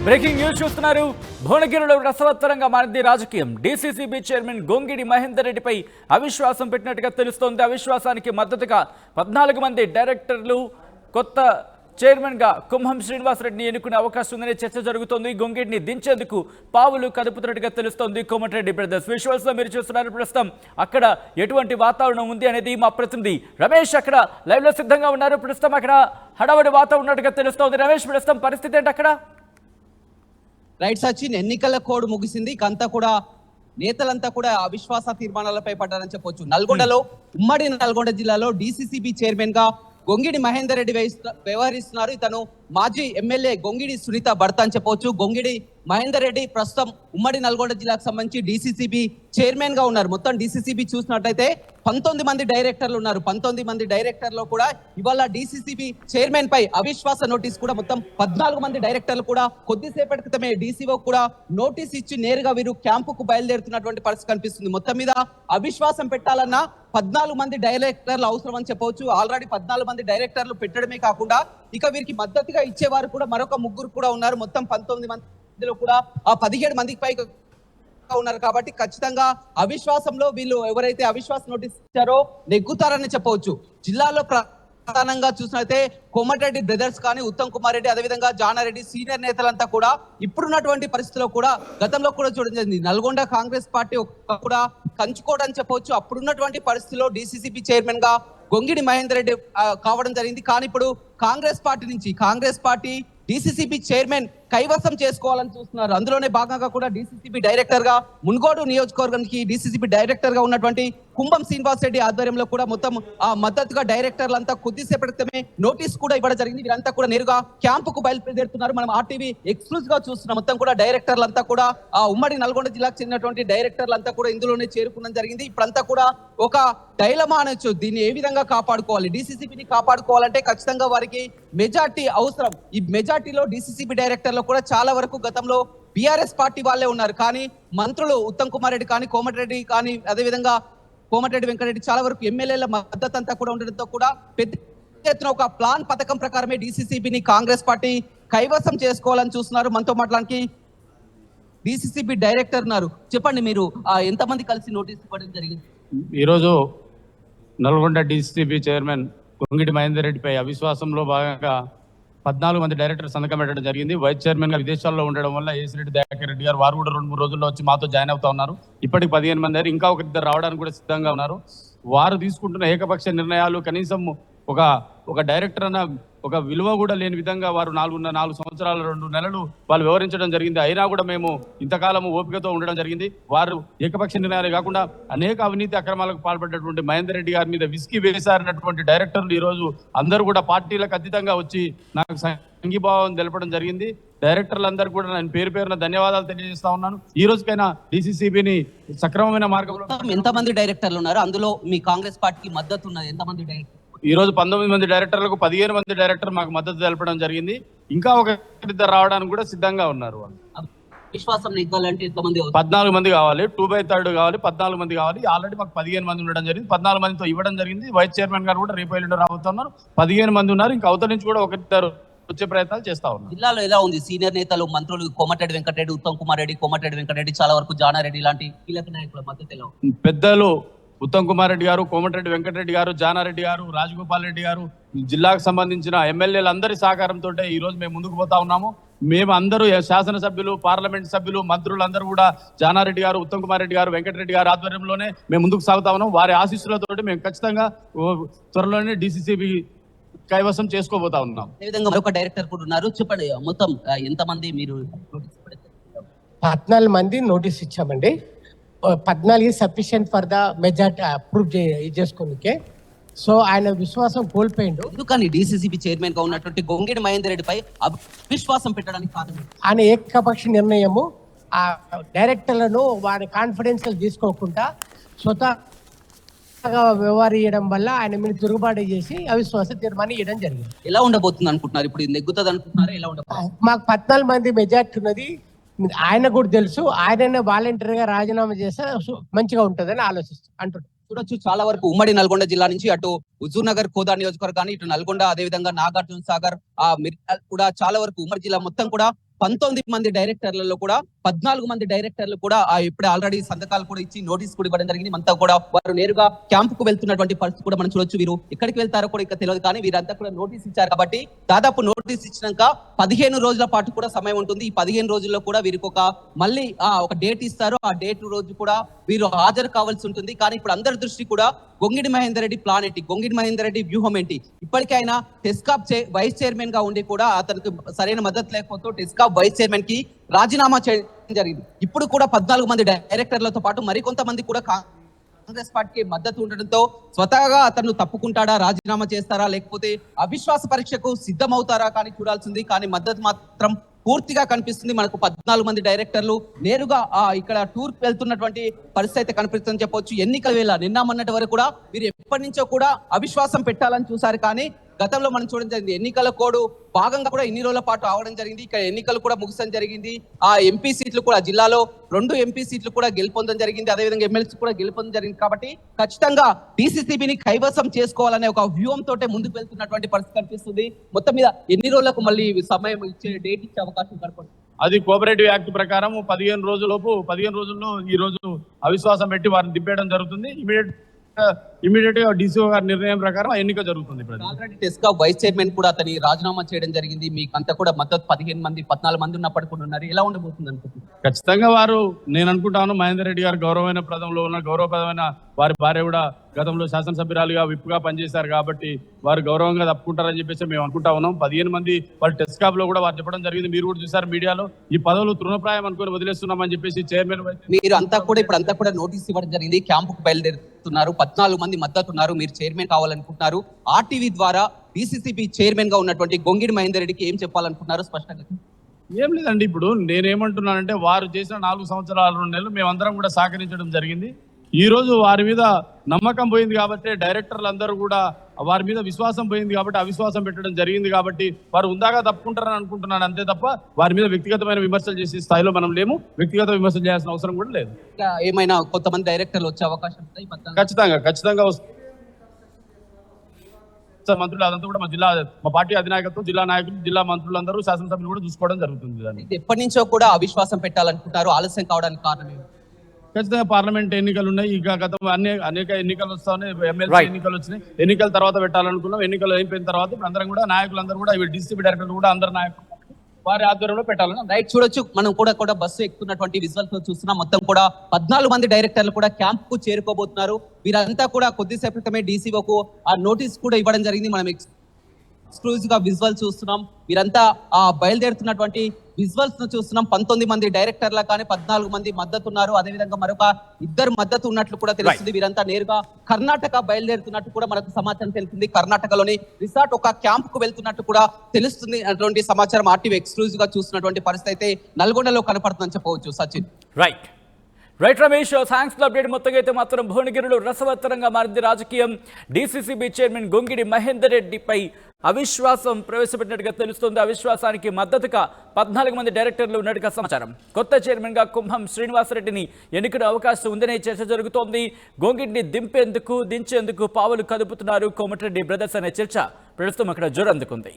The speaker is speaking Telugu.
బ్రేకింగ్ న్యూస్ చూస్తున్నారు. భువనగిరిలో రసవత్తరంగా మారింది రాజకీయం. డీసీసీబీ చైర్మన్ గొంగిడి మహేందర్ రెడ్డిపై అవిశ్వాసం పెట్టినట్టుగా తెలుస్తోంది. అవిశ్వాసానికి మద్దతుగా 14 మంది డైరెక్టర్లు కొత్త చైర్మన్గా కుంభం శ్రీనివాసరెడ్డిని ఎన్నుకునే అవకాశం ఉందనే చర్చ జరుగుతోంది. గొంగిడిని దించేందుకు పావులు కదుపుతున్నట్టుగా తెలుస్తోంది. కోమటిరెడ్డి బ్రదర్స్ విజువల్స్ లో మీరు చూస్తున్నారు. ప్రస్తుతం అక్కడ ఎటువంటి వాతావరణం ఉంది అనేది మా ప్రతినిధి రమేష్ అక్కడ లైవ్ లో సిద్ధంగా ఉన్నారు. ప్రస్తుతం అక్కడ హడావుడి వాతావరణం ఉన్నట్టుగా తెలుస్తోంది. రమేష్, ప్రస్తుతం పరిస్థితి ఏంటి అక్కడ? రైట్ సచిన్, ఎన్నికల కోడ్ ముగిసింది. అంతా కూడా నేతలంతా కూడా అవిశ్వాస తీర్మానాలపై పడ్డారని చెప్పొచ్చు. నల్గొండలో ఉమ్మడి నల్గొండ జిల్లాలో డీసీసీబీ చైర్మన్ గా గొంగిడి మహేందర్ రెడ్డి వ్యవహరిస్తున్నారు. ఇతను మాజీ ఎమ్మెల్యే గొంగిడి సునీత భర్త అని చెప్పవచ్చు. గొంగిడి మహేందర్ రెడ్డి ప్రస్తుతం ఉమ్మడి నల్గొండ జిల్లాకు సంబంధించి డీసీసీబీ చైర్మన్ గా ఉన్నారు. మొత్తం డీసీసీబీ చూసినట్లయితే 19 మంది డైరెక్టర్లు ఉన్నారు. 19 మంది డైరెక్టర్లు కూడా ఇవాళ డీసీసీబీ చైర్మన్ పై అవిశ్వాస నోటీస్ కూడా మొత్తం 14 మంది డైరెక్టర్లు కూడా కొద్దిసేపటి క్రితమే డీసీఓ కూడా నోటీస్ ఇచ్చి నేరుగా వీరు క్యాంపుకు బయలుదేరుతున్నటువంటి పరిస్థితి కనిపిస్తుంది. మొత్తం మీద అవిశ్వాసం పెట్టాలన్నా 14 మంది డైరెక్టర్లు అవసరం అని చెప్పవచ్చు. ఆల్రెడీ 14 మంది డైరెక్టర్లు పెట్టడమే కాకుండా ఇక వీరికి మద్దతుగా ఇచ్చేవారు కూడా మరొక 3 కూడా ఉన్నారు. మొత్తం 19 మందిలో కూడా ఆ 17 మందికి పైగా ఉన్నారు. కాబట్టి ఖచ్చితంగా అవిశ్వాసంలో వీళ్ళు ఎవరైతే అవిశ్వాస నోటీస్ ఇచ్చారో నెగ్గుతారని చెప్పవచ్చు. జిల్లాలో ప్రధానంగా చూసినట్లయితే కోమటిరెడ్డి బ్రదర్స్ కానీ, ఉత్తమ్ కుమార్ రెడ్డి, అదేవిధంగా జానారెడ్డి సీనియర్ నేతలంతా కూడా ఇప్పుడున్నటువంటి పరిస్థితిలో కూడా గతంలో కూడా చూడడం జరిగింది. నల్గొండ కాంగ్రెస్ పార్టీ కూడా కంచుకోవడం చెప్పవచ్చు. అప్పుడున్నటువంటి పరిస్థితిలో డీసీసీబీ చైర్మన్ గా గొంగిడి మహేందర్ రెడ్డి కావడం జరిగింది. కానీ ఇప్పుడు కాంగ్రెస్ పార్టీ డీసీసీబీ చైర్మన్ కైవసం చేసుకోవాలని చూస్తున్నారు. అందులోనే భాగంగా కూడా డీసీసీబీ డైరెక్టర్ గా మున్గోడు నియోజకవర్గానికి డీసీసీబీ డైరెక్టర్ గా ఉన్నటువంటి కుంభం శ్రీనివాసరెడ్డి ఆధ్వర్యంలో కూడా మొత్తం ఆ మద్దతుగా డైరెక్టర్లంతా కొద్దిసేపటి క్రితమే నోటీస్ కూడా ఇవ్వడం జరిగింది. వీరంతా కూడా నేరుగా క్యాంపుకు బయలుదేరుతున్నారు. మనం ఆర్టీవీ ఎక్స్క్లూజివ్ గా చూస్తున్నాం. మొత్తం కూడా డైరెక్టర్లంతా కూడా ఆ ఉమ్మడి నల్గొండ జిల్లాకు చెందినటువంటి డైరెక్టర్లంతా కూడా ఇందులోనే చేరుకోవడం జరిగింది. ఇప్పుడంతా కూడా ఒక డైలమా అనొచ్చు. దీన్ని ఏ విధంగా కాపాడుకోవాలి, డీసీసీబీని కాపాడుకోవాలంటే ఖచ్చితంగా వారికి మెజార్టీ అవసరం. ఈ మెజార్టీలో డీసీసీబీ డైరెక్టర్లు కూడా చాలా వరకు గతంలో బీఆర్ఎస్ పార్టీ వాళ్ళే ఉన్నారు. కానీ మంత్రులు ఉత్తమ్ కుమార్ రెడ్డి కానీ, కోమటిరెడ్డి కానీ, అదేవిధంగా కోమటిరెడ్డి వెంకటరెడ్డి చాలా వరకు ఎమ్మెల్యేల మద్దతు అంతా కూడా ఉండడంతో కూడా పెద్ద ఎత్తున ఒక ప్లాన్ పథకం ప్రకారమే డీసీసీబీని కాంగ్రెస్ పార్టీ కైవసం చేసుకోవాలని చూస్తున్నారు. మనతో మాట్లాడానికి డీసీసీబీ డైరెక్టర్ ఉన్నారు. చెప్పండి, మీరు ఎంతమంది కలిసి నోటీస్ ఇవ్వడం జరిగింది? ఈరోజు నల్గొండ డీసీసీబీ చైర్మన్ గొంగిడి మహేందర్ రెడ్డిపై అవిశ్వాసంలో భాగంగా 14 మంది డైరెక్టర్ సంతకం పెట్టడం జరిగింది. వైస్ చైర్మన్ గా విదేశాల్లో ఉండడం వల్ల ఏసిరెడ్డి దయాకర్ రెడ్డి గారు వారు కూడా 2-3 రోజుల్లో వచ్చి మాతో జాయిన్ అవుతా ఉన్నారు. ఇప్పటికి 15 మంది అయ్యారు. ఇంకా ఒకరిద్దరు రావడానికి కూడా సిద్ధంగా ఉన్నారు. వారు తీసుకుంటున్న ఏకపక్ష నిర్ణయాలు కనీసం ఒక డైరెక్టర్ అన్న ఒక విలువ కూడా లేని విధంగా వారు 4 సంవత్సరాలు 2 నెలలు వాళ్ళు వివరించడం జరిగింది. అయినా కూడా మేము ఇంతకాలం ఓపికతో ఉండడం జరిగింది. వారు ఏకపక్ష నిర్ణయాలు కాకుండా అనేక అవినీతి అక్రమాలకు పాల్పడ్డటువంటి మహేందర్ రెడ్డి గారి మీద విసికి వేశారన్నటువంటి డైరెక్టర్లు ఈ రోజు అందరూ కూడా పార్టీలకు అతీతంగా వచ్చి నాకు సంఘీభావం తెలపడం జరిగింది. డైరెక్టర్లందరూ కూడా నేను పేరున ధన్యవాదాలు తెలియజేస్తా ఉన్నాను. ఈ రోజుకైనా డీసీసీబీని సక్రమమైన మార్గంలో ఎంతమంది డైరెక్టర్లు ఉన్నారు? అందులో మీ కాంగ్రెస్ పార్టీకి మద్దతు ఉన్నది ఎంతమంది డైరెక్టర్? ఈ రోజు 19 మంది డైరెక్టర్లకు 15 మంది డైరెక్టర్ మాకు మద్దతు తెలపడం జరిగింది. ఇంకా ఒకరిద్దరు రావడానికి కూడా సిద్ధంగా ఉన్నారు. విశ్వాసం నెగ్గాలంటే ఎంతమంది? 14 మంది కావాలి. 2/3 కావాలి. 14 మంది కావాలి. ఆల్రెడీ మాకు 15 మంది ఉండడం జరిగింది. 14 మందితో ఇవ్వడం జరిగింది. వైస్ చైర్మన్ గారు కూడా రేపు ఎల్లుండి రాబోతున్నారు. 15 మంది ఉన్నారు. ఇంకా అవతల నుంచి కూడా ఒకరిద్దరు వచ్చే ప్రయత్నాలు చేస్తా ఉన్నారు. జిల్లాలో ఎలా ఉంది? సీనియర్ నేతలు, మంత్రులు కోమటిరెడ్డి వెంకటరెడ్డి, ఉత్తమ్ కుమార్ రెడ్డి, కోమటిరెడ్డి వెంకటరెడ్డి, చాలా వరకు జానారెడ్డి లాంటి కీలక నాయకుల మద్దతు ఎలా ఉంది? పెద్దలు ఉత్తమ్ కుమార్ రెడ్డి గారు, కోమటిరెడ్డి వెంకటరెడ్డి గారు, జానారెడ్డి గారు, రాజగోపాల్ రెడ్డి గారు, జిల్లాకు సంబంధించిన ఎమ్మెల్యేలందరి సహకారంతో ఈ రోజు మేము ముందుకు పోతా ఉన్నాము. మేము అందరూ శాసనసభ్యులు, పార్లమెంట్ సభ్యులు, మంత్రులందరూ కూడా జానారెడ్డి గారు, ఉత్తమ్ కుమార్ రెడ్డి గారు, వెంకటరెడ్డి గారు ఆధ్వర్యంలోనే మేము ముందుకు సాగుతా ఉన్నాం. వారి ఆశీస్సులతో మేము ఖచ్చితంగా త్వరలోనే డీసీసీబీ కైవసం చేసుకోబోతా ఉన్నాం. అదేవిధంగా మరొక డైరెక్టర్ కూడా ఉన్నారు. చెప్పండి, మొత్తం ఎంతమంది మీరు? 14 మంది నోటీస్ ఇచ్చామండి. 14 sufficient for the majority approve చేసుకోనికే. సో ఆయన విశ్వాసం కోల్పోయిండు. ఎందుకని డీసీసీబీ చైర్మన్ గా ఉన్నటువంటి గొంగిడి మహేందర్ రెడ్డిపై అవిశ్వాసం పెట్టడానికి కారణం? ఆయన ఏకపక్ష నిర్ణయము ఆ డైరెక్టర్లను వారి కాన్ఫిడెన్షియల్ తీసుకోకుండా స్వతహాగా వ్యవహరించడం వల్ల ఆయన మీద తిరుగుబాటు చేసి అవిశ్వాస తీర్మానం ఇవ్వడం జరిగింది. ఎలా ఉండబోతుంది అనుకుంటున్నారు? ఇప్పుడు నెగ్గుతుంది అనుకుంటున్నారా? ఎలా ఉండబోతుంది? మాకు 14 మంది మెజార్టీ ఉన్నది. ఆయన కూడా తెలుసు. ఆయననే వాలంటీర్గా రాజీనామా చేస్తే మంచిగా ఉంటుందని అంటున్నారు. చూడొచ్చు, చాలా వరకు ఉమ్మడి నల్గొండ జిల్లా నుంచి అటు హుజూర్ నగర్ కోదా నియోజకవర్గాన్ని, ఇటు నల్గొండ, అదేవిధంగా నాగార్జున సాగర్, మిర్యాల్ కూడా చాలా వరకు ఉమ్మడి జిల్లా మొత్తం కూడా 19 మంది డైరెక్టర్లలో కూడా 14 మంది డైరెక్టర్లు కూడా ఇప్పుడే ఆల్రెడీ సంతకాలు కూడా ఇచ్చి నోటీస్ కూడా ఇవ్వడం జరిగింది. అంతా కూడా వారు నేరుగా క్యాంపుకు వెళ్తున్నటువంటి పరిస్థితి కూడా మనం చూడొచ్చు. వీరు ఎక్కడికి వెళ్తారో కూడా ఇంకా తెలియదు, కానీ వీరంతా కూడా నోటీస్ ఇచ్చారు కాబట్టి దాదాపు నోటీస్ ఇచ్చినాక 15 రోజుల పాటు కూడా సమయం ఉంటుంది. ఈ 15 రోజుల్లో కూడా వీరికి మళ్ళీ ఒక డేట్ ఇస్తారు. ఆ డేట్ రోజు కూడా వీరు హాజరు కావాల్సి ఉంటుంది. కానీ ఇప్పుడు అందరి దృష్టి కూడా గొంగిడి మహేందర్ రెడ్డి ప్లాన్ ఏంటి, గొంగిడి మహేందర్ రెడ్డి వ్యూహం ఏంటి. ఇప్పటికైనా టెస్కాప్ వైస్ చైర్మన్ గా ఉండి కూడా అతనికి సరైన మద్దతు లేకపోతే టెస్కాప్ వైస్ చైర్మన్ కి రాజీనామా చేయడం జరిగింది. ఇప్పుడు కూడా 14 మంది డైరెక్టర్లతో పాటు మరికొంతమంది కూడా కాంగ్రెస్ పార్టీకి మద్దతు ఉండడంతో స్వతహాగా అతను తప్పుకుంటాడా, రాజీనామా చేస్తారా, లేకపోతే అవిశ్వాస పరీక్షకు సిద్ధమవుతారా కానీ చూడాల్సింది. కానీ మద్దతు మాత్రం పూర్తిగా కనిపిస్తుంది. మనకు 14 మంది డైరెక్టర్లు నేరుగా ఇక్కడ టూర్ వెళ్తున్నటువంటి పరిస్థితి అయితే కనిపిస్తుందని చెప్పొచ్చు. ఎన్నికల వేళ నిన్న మొన్నటి వరకు కూడా వీరు ఎప్పటి నుంచో కూడా అవిశ్వాసం పెట్టాలని చూశారు. కానీ గతంలో మనం చూడడం జరిగింది. ఎన్నికల కోడ్ భాగంగా కూడా ఇన్ని రోజుల పాటు ఆవడం జరిగింది. ఇక్కడ ఎన్నికలు కూడా ముగిసడం జరిగింది. ఆ ఎంపీ సీట్లు కూడా జిల్లాలో 2 ఎంపీ సీట్లు కూడా గెలుపొందడం జరిగింది. అదేవిధంగా ఎమ్మెల్సీ కూడా గెలుపొందడం జరిగింది. కాబట్టి ఖచ్చితంగా డీసీసీబీని కైవసం చేసుకోవాలనే ఒక వ్యూహంతో ముందుకు వెళ్తున్నటువంటి పరిస్థితి కనిపిస్తుంది. మొత్తం మీద ఎన్ని రోజులకు మళ్ళీ సమయం ఇచ్చే డేట్ ఇచ్చే అవకాశం కనపడుతుంది. అది కోఆపరేటివ్ యాక్ట్ ప్రకారం 15 రోజుల్లో ఈ రోజు అవిశ్వాసం పెట్టి వారిని దింపేయడం జరుగుతుంది. ఇమీడియట్ గా డీసీఓ గారి నిర్ణయం ప్రకారం ఎన్నిక జరుగుతుంది. ఆల్రెడీ టెస్కాప్ వైస్ చైర్మన్ కూడా అతని రాజీనామా చేయడం జరిగింది. మీకు అంతా కూడా మద్దతు 15 మంది 14 మంది ఉన్నప్పటికీ కూడా ఉన్నారు. ఎలా ఉండబోతుంది అనుకుంటున్నారు? ఖచ్చితంగా నేను అనుకుంటాను మహేందర్ రెడ్డి గారు గౌరవమైన ప్రదంలో ఉన్న గౌరవప్రదమైన వారి భార్య కూడా గతంలో శాసనసభ్యురాలుగా విప్పుగా పనిచేశారు కాబట్టి వారు గౌరవంగా తప్పుకుంటారని చెప్పేసి మేము అనుకుంటా ఉన్నాం. 15 మంది వాళ్ళు టెస్కాప్ లో కూడా వారు చెప్పడం జరిగింది. మీరు కూడా చూసారు మీడియాలో, ఈ పదవులు తృణప్రాయం అనుకుని వదిలేస్తున్నామని చెప్పేసి చైర్మన్ మీరు అంతా కూడా నోటీస్ ఇవ్వడం జరిగింది. క్యాంపుకు బయలుదేరుతున్నారు. 14 మంది మద్దతు ఉన్నారు. మీరు చైర్మన్ కావాలనుకుంటున్నారు. ఆర్టీవీ ద్వారా డీసీసీబీ చైర్మన్ గా ఉన్నటువంటి గొంగిడి మహేందర్ రెడ్డికి ఏం చెప్పాలనుకుంటున్నారు స్పష్టంగా? ఏం లేదండి, ఇప్పుడు నేనేమంటున్నానంటే వారు చేసిన 4 సంవత్సరాల 2 నెలలు మేమందరం కూడా సహకరించడం జరిగింది. ఈ రోజు వారి మీద నమ్మకం పోయింది కాబట్టి డైరెక్టర్లు అందరూ కూడా వారి మీద విశ్వాసం పోయింది కాబట్టి అవిశ్వాసం పెట్టడం జరిగింది కాబట్టి వారు ఉందాగా తప్పుకుంటారని అనుకుంటున్నాను. అంతే తప్ప వారి మీద వ్యక్తిగతమైన విమర్శలు చేసే స్థాయిలో మనం లేము. వ్యక్తిగత విమర్శలు చేయాల్సిన అవసరం కూడా లేదు. ఏమైనా కొంతమంది డైరెక్టర్లు వచ్చే అవకాశం ఖచ్చితంగా వస్తుంది. మంత్రులు అదంతా కూడా మా పార్టీ అధినాయకత్వం, జిల్లా నాయకులు, జిల్లా మంత్రులందరూ, శాసనసభ్యులు కూడా చూసుకోవడం జరుగుతుంది. ఎప్పటి నుంచో కూడా అవిశ్వాసం పెట్టాలనుకుంటారు, ఆలస్యం కావడానికి కారణం ఖచ్చితంగా పార్లమెంట్ ఎన్నికలు ఉన్నాయి. ఇంకా గతం అనేక ఎన్నికలు వస్తా ఉన్నాయి. ఎమ్మెల్సీ ఎన్నికలు వచ్చినాయి. ఎన్నికల తర్వాత పెట్టాలనుకున్నాం. ఎన్నికలు అయిపోయిన తర్వాత అందరం కూడా నాయకులందరూ కూడా డీసీబీ డైరెక్టర్లు కూడా అందరు నాయకులు వారి ఆధ్వర్యంలో పెట్టాలని రైట్ చూడొచ్చు. మనం కూడా బస్సు ఎక్కుతున్నటువంటి విజువల్స్ చూస్తున్నాం. మొత్తం కూడా 14 మంది డైరెక్టర్లు కూడా క్యాంప్ కు చేరుకోబోతున్నారు. వీరంతా కూడా కొద్దిసేపు క్రితమే డీసీఓకు ఆ నోటీస్ కూడా ఇవ్వడం జరిగింది. మనం ఎక్స్క్లూజివ్ గా విజువల్ చూస్తున్నాం. వీరంతా బయలుదేరుతున్నటువంటి విజువల్స్ ను చూస్తున్నాం. 19 మంది డైరెక్టర్ల కానీ 14 మంది మద్దతు ఉన్నారు. అదేవిధంగా మరొక 2 మద్దతు ఉన్నట్లు కూడా తెలుస్తుంది. వీరంతా నేరుగా కర్ణాటక బయలుదేరుతున్నట్టు కూడా మనకు సమాచారం తెలుస్తుంది. కర్ణాటకలోని రిసార్ట్ ఒక క్యాంప్ కు వెళ్తున్నట్టు కూడా తెలుస్తుంది. అటువంటి సమాచారం ఆర్టీవీ ఎక్స్క్లూజివ్ గా చూస్తున్నటువంటి పరిస్థితి అయితే నల్గొండలో కనపడుతుందని చెప్పవచ్చు. Sachin right Ramesh, thanks for update. మొత్తంగా అయితే మాత్రం భువనగిరిలో రసవత్తరంగా మారింది రాజకీయం. డీసీసీబీ చైర్మన్ గొంగిడి మహేందర్ రెడ్డిపై అవిశ్వాసం ప్రవేశపెట్టినట్టుగా తెలుస్తోంది. అవిశ్వాసానికి మద్దతుగా 14 మంది డైరెక్టర్లు ఉన్నట్టుగా సమాచారం. కొత్త చైర్మన్ గా కుంభం శ్రీనివాసరెడ్డిని ఎన్నికల అవకాశం ఉందనే చర్చ జరుగుతోంది. గొంగిడిని దించేందుకు పావులు కదుపుతున్నారు కోమటిరెడ్డి బ్రదర్స్ అనే చర్చ ప్రస్తుతం అక్కడ జోరందుకుంది.